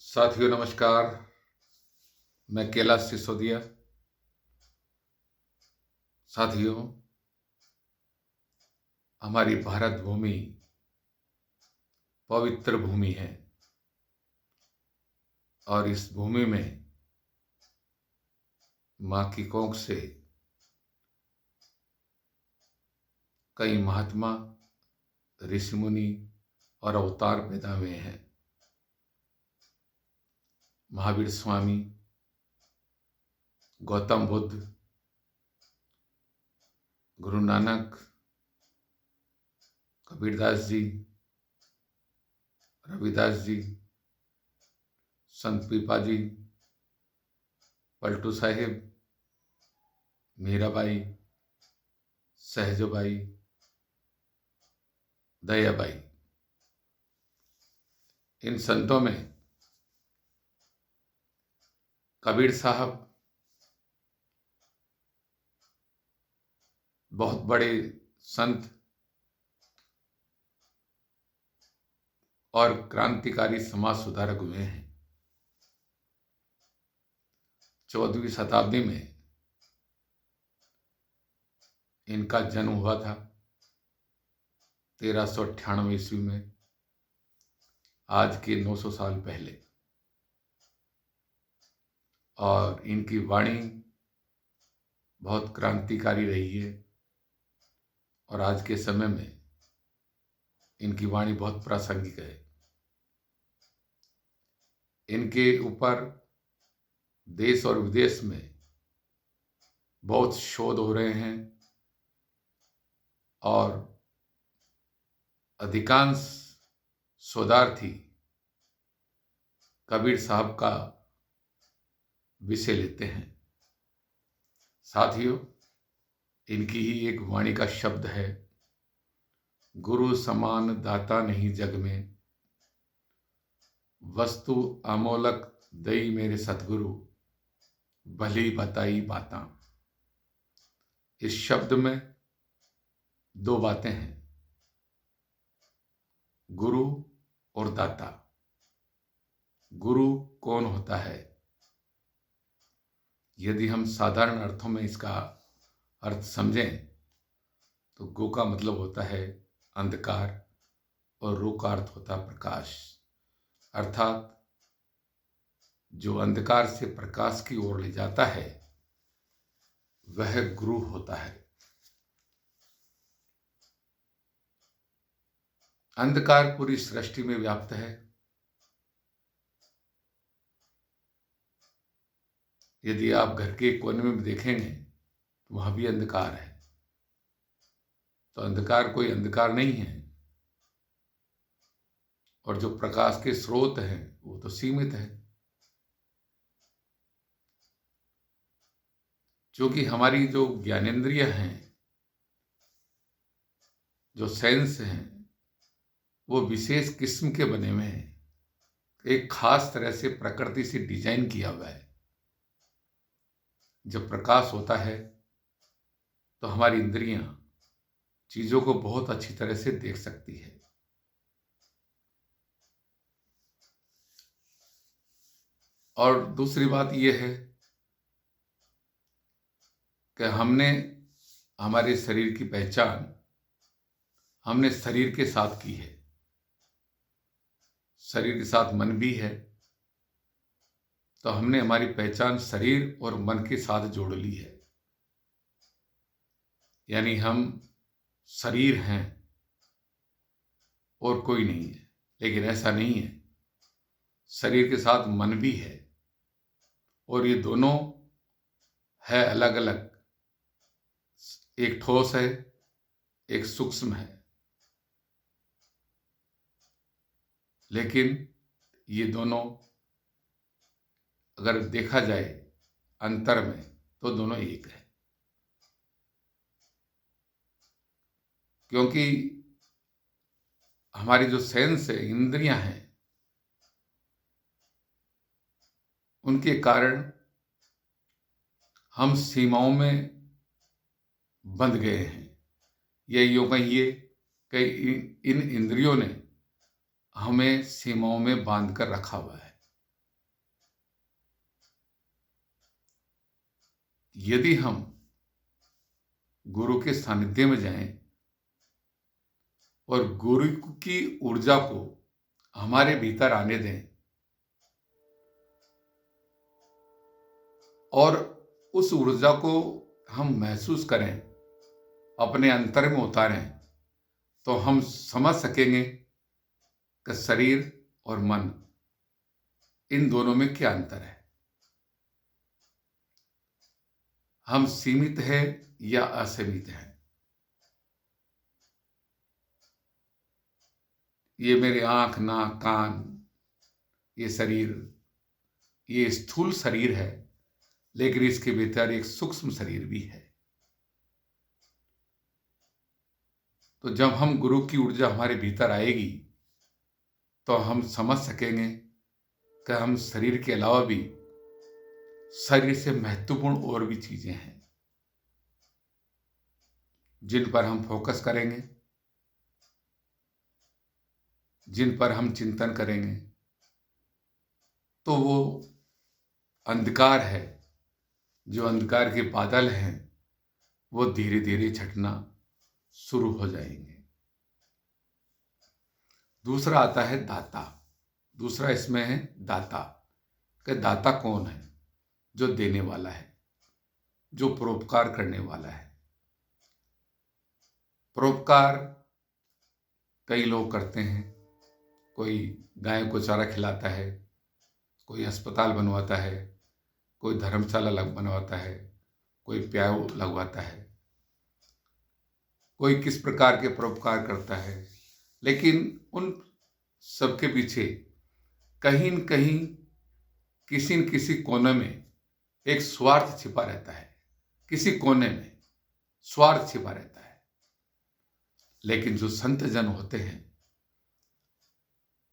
साथियों नमस्कार। मैं कैलाश सिसोदिया। साथियों, हमारी भारत भूमि पवित्र भूमि है और इस भूमि में माँ की कोख से कई महात्मा, ऋषि मुनि और अवतार पैदा हुए हैं। महावीर स्वामी, गौतम बुद्ध, गुरु नानक, कबीरदास जी, रविदास जी, संत पीपा जी, पलटू साहिब, मीराबाई, सहजबाई, दयाबाई। इन संतों में कबीर साहब बहुत बड़े संत और क्रांतिकारी समाज सुधारक हुए हैं। 14वीं शताब्दी में इनका जन्म हुआ था, 1398 ईस्वी में, आज के 900 साल पहले। और इनकी वाणी बहुत क्रांतिकारी रही है और आज के समय में इनकी वाणी बहुत प्रासंगिक है। इनके ऊपर देश और विदेश में बहुत शोध हो रहे हैं और अधिकांश शोधार्थी कबीर साहब का विषय लेते हैं। साथियों, इनकी ही एक वाणी का शब्द है, गुरु समान दाता नहीं जग में, वस्तु अमोलक दई मेरे सतगुरु, भली बताई बातां। इस शब्द में दो बातें हैं, गुरु और दाता। गुरु कौन होता है? यदि हम साधारण अर्थों में इसका अर्थ समझें तो गो का मतलब होता है अंधकार और रू का अर्थ होता है प्रकाश। अर्थात जो अंधकार से प्रकाश की ओर ले जाता है वह गुरु होता है। अंधकार पूरी सृष्टि में व्याप्त है। यदि आप घर के कोने में देखेंगे तो वहां भी अंधकार है। तो अंधकार कोई अंधकार नहीं है और जो प्रकाश के स्रोत हैं वो तो सीमित है। क्योंकि हमारी जो ज्ञानेंद्रिय हैं, जो सेंस हैं, वो विशेष किस्म के बने हुए हैं, एक खास तरह से प्रकृति से डिजाइन किया हुआ है। जब प्रकाश होता है तो हमारी इंद्रियां चीजों को बहुत अच्छी तरह से देख सकती है। और दूसरी बात यह है कि हमने हमारे शरीर की पहचान हमने शरीर के साथ की है। शरीर के साथ मन भी है, तो हमने हमारी पहचान शरीर और मन के साथ जोड़ ली है। यानी हम शरीर हैं और कोई नहीं है, लेकिन ऐसा नहीं है। शरीर के साथ मन भी है और ये दोनों है अलग अलग। एक ठोस है, एक सूक्ष्म है, लेकिन ये दोनों अगर देखा जाए अंतर में तो दोनों एक है। क्योंकि हमारी जो सेंस है, इंद्रियां हैं, उनके कारण हम सीमाओं में बंध गए हैं। या यूं कहिए कि इन इंद्रियों ने हमें सीमाओं में बांध कर रखा हुआ है। यदि हम गुरु के सानिध्य में जाएं और गुरु की ऊर्जा को हमारे भीतर आने दें और उस ऊर्जा को हम महसूस करें, अपने अंतर में उतारें, तो हम समझ सकेंगे कि शरीर और मन, इन दोनों में क्या अंतर है। हम सीमित हैं या असीमित हैं। ये मेरे आंख, नाक, कान, ये शरीर, ये स्थूल शरीर है, लेकिन इसके भीतर एक सूक्ष्म शरीर भी है। तो जब हम गुरु की ऊर्जा हमारे भीतर आएगी तो हम समझ सकेंगे कि हम शरीर के अलावा भी शरीर से महत्वपूर्ण और भी चीजें हैं जिन पर हम फोकस करेंगे, जिन पर हम चिंतन करेंगे, तो वो अंधकार है, जो अंधकार के बादल हैं, वो धीरे धीरे छटना शुरू हो जाएंगे। दूसरा आता है दाता। दूसरा इसमें है दाता। कि दाता कौन है? जो देने वाला है, जो परोपकार करने वाला है। परोपकार कई लोग करते हैं। कोई गाय को चारा खिलाता है, कोई अस्पताल बनवाता है, कोई धर्मशाला बनवाता है, कोई प्याऊ लगवाता है, कोई किस प्रकार के परोपकार करता है। लेकिन उन सबके पीछे कहीं न कहीं, किसी न किसी कोने में एक स्वार्थ छिपा रहता है। किसी कोने में स्वार्थ छिपा रहता है। लेकिन जो संत जन होते हैं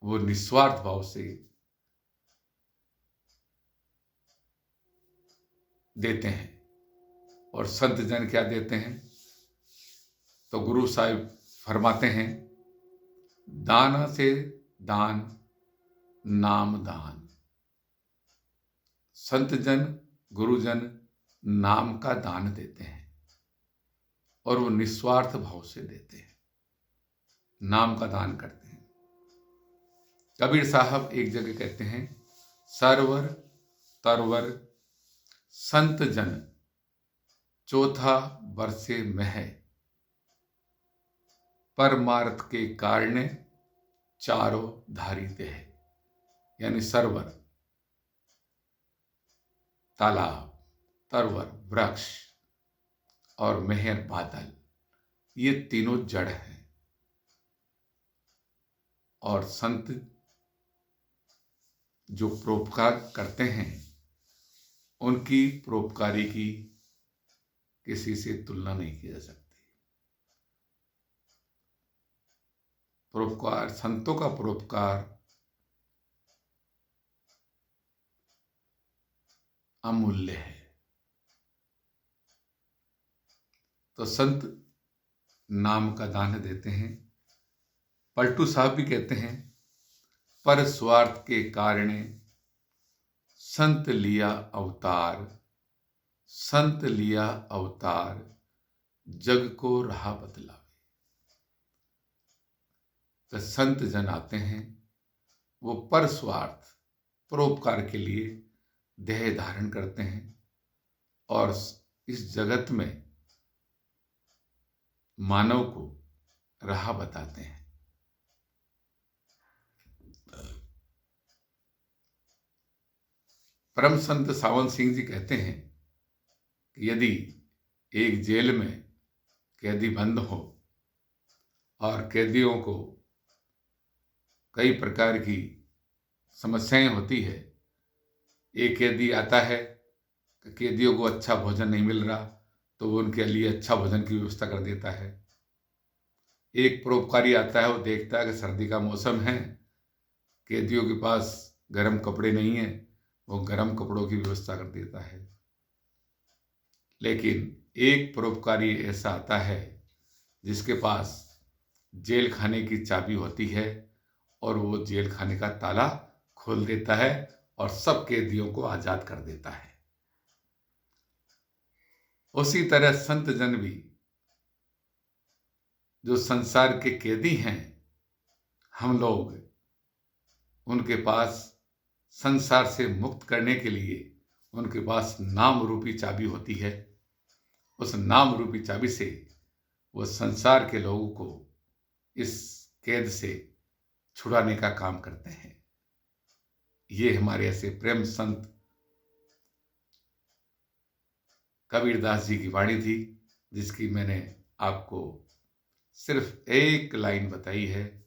वो निस्वार्थ भाव से देते हैं। और संत जन क्या देते हैं? तो गुरु साहिब फरमाते हैं, दान से दान नाम दान। संत जन, गुरुजन नाम का दान देते हैं और वो निस्वार्थ भाव से देते हैं, नाम का दान करते हैं। कबीर साहब एक जगह कहते हैं, सरवर तरवर संत जन चौथा बरसे मह, परमार्थ के कारणे चारों धारी देह। यानी सरवर तालाब, तरवर वृक्ष और मेहर बादल, ये तीनों जड़ हैं। और संत जो परोपकार करते हैं, उनकी परोपकारी की किसी से तुलना नहीं की जा सकती। परोपकार, संतों का परोपकार अमूल्य है। तो संत नाम का दान देते हैं। पलटू साहब भी कहते हैं, पर स्वार्थ के कारणे संत लिया अवतार, संत लिया अवतार जग को राह बतलावे। तो संत जन आते हैं, वो पर स्वार्थ परोपकार के लिए देह धारण करते हैं और इस जगत में मानव को राह बताते हैं। परम संत सावंत सिंह जी कहते हैं कि यदि एक जेल में कैदी बंद हो और कैदियों को कई प्रकार की समस्याएं होती है, एक कैदी आता है कि कैदियों को अच्छा भोजन नहीं मिल रहा, तो वो उनके लिए अच्छा भोजन की व्यवस्था कर देता है। एक परोपकारी आता है, वो देखता है कि सर्दी का मौसम है, कैदियों के पास गर्म कपड़े नहीं है, वो गर्म कपड़ों की व्यवस्था कर देता है। लेकिन एक परोपकारी ऐसा आता है जिसके पास जेल खाने की चाबी होती है और वो जेल खाने का ताला खोल देता है और सब कैदियों को आजाद कर देता है। उसी तरह संत जन भी जो संसार के कैदी हैं, हम लोग उनके पास संसार से मुक्त करने के लिए उनके पास नाम रूपी चाबी होती है। उस नाम रूपी चाबी से वो संसार के लोगों को इस कैद से छुड़ाने का काम करते हैं। ये हमारे ऐसे प्रेम संत कबीरदास जी की वाणी थी, जिसकी मैंने आपको सिर्फ एक लाइन बताई है।